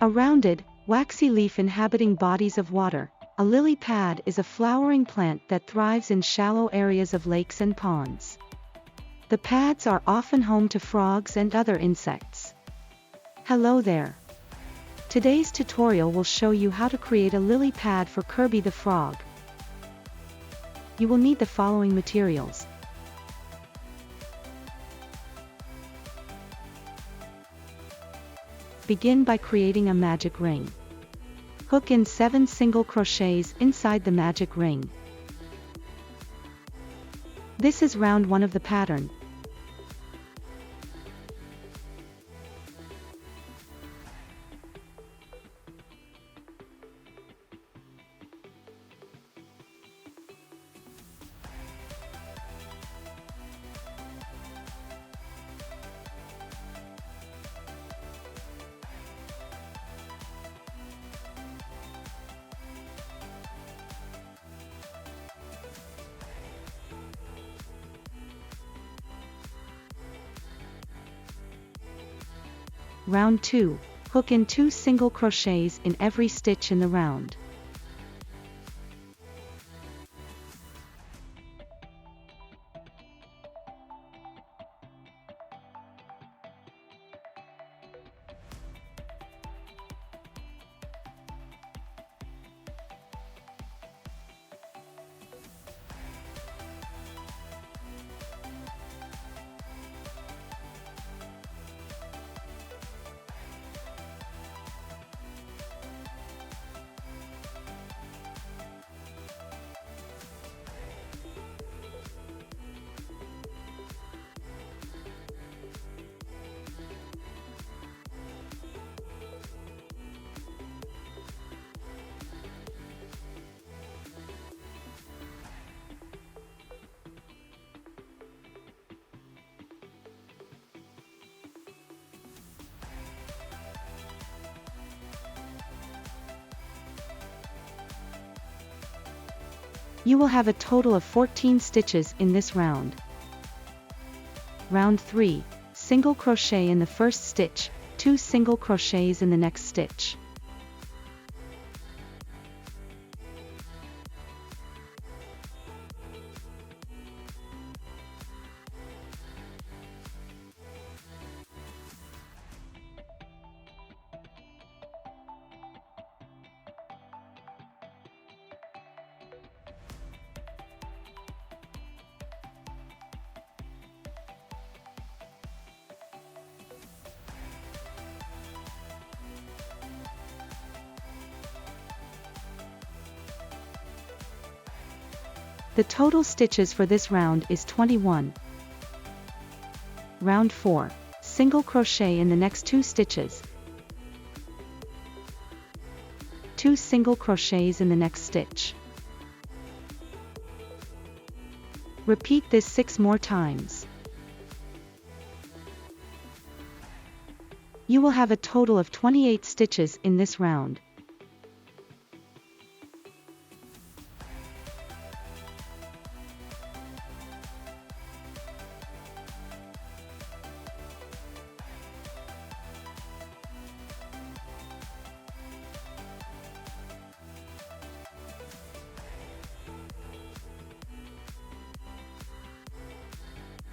A rounded, waxy leaf inhabiting bodies of water. A lily pad is a flowering plant that thrives in shallow areas of lakes and ponds. The pads are often home to frogs and other insects. Hello there. Today's tutorial will show you how to create a lily pad for Kirby the frog. You will need the following materials. Begin by creating a magic ring. Hook in 7 single crochets inside the magic ring. This is round 1 of the pattern. Round 2, hook in 2 single crochets in every stitch in the round. You will have a total of 14 stitches in this round. Round 3, single crochet in the first stitch, 2 single crochets in the next stitch. The total stitches for this round is 21. Round 4, single crochet in the next 2 stitches, 2 single crochets in the next stitch. Repeat this 6 more times. You will have a total of 28 stitches in this round.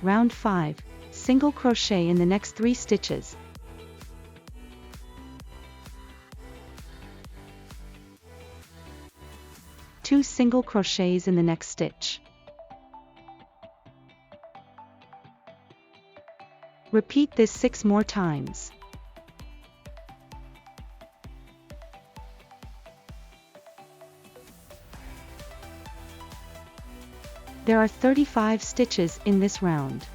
Round 5, single crochet in the next 3 stitches, 2 single crochets in the next stitch. Repeat this 6 more times. There are 35 stitches in this round.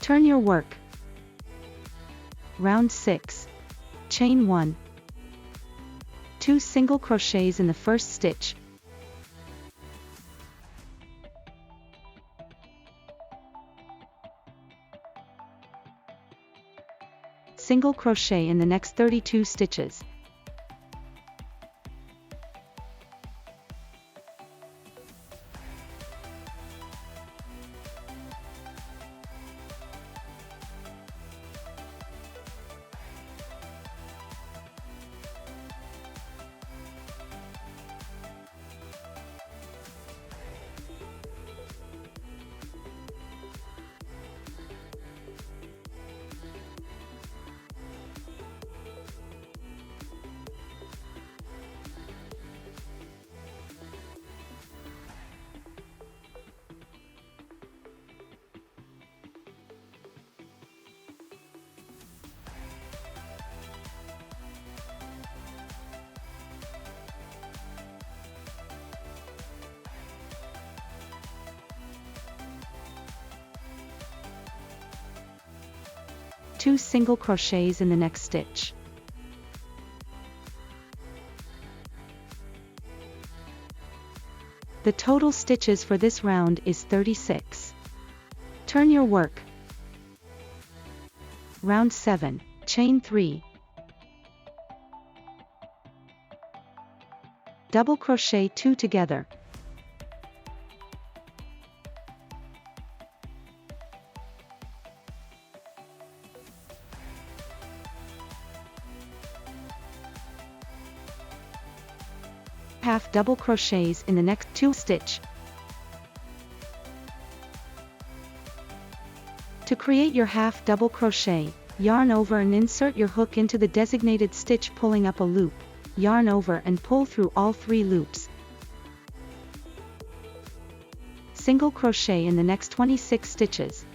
Turn your work. Round 6. Chain 1. 2 single crochets in the first stitch. Single crochet in the next 32 stitches. Two single crochets in the next stitch. The total stitches for this round is 36. Turn your work. Round 7. Chain 3. Double crochet 2 together. Half double crochets in the next 2 stitch. To create your half double crochet, yarn over and insert your hook into the designated stitch, pulling up a loop, yarn over and pull through all 3 loops. Single crochet in the next 26 stitches.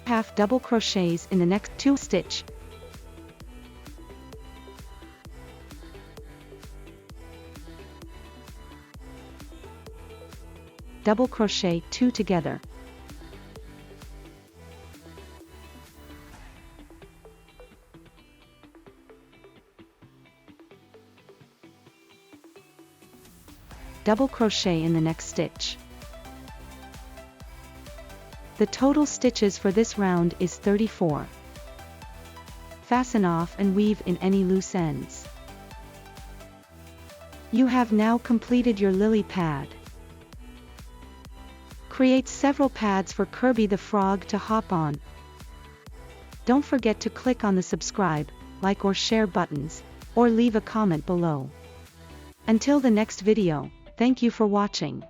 Half double crochets in the next 2 stitch. Double crochet 2 together. Double crochet in the next stitch. The total stitches for this round is 34. Fasten off and weave in any loose ends. You have now completed your lily pad. Create several pads for Kirby the frog to hop on. Don't forget to click on the subscribe, like or share buttons, or leave a comment below. Until the next video, thank you for watching.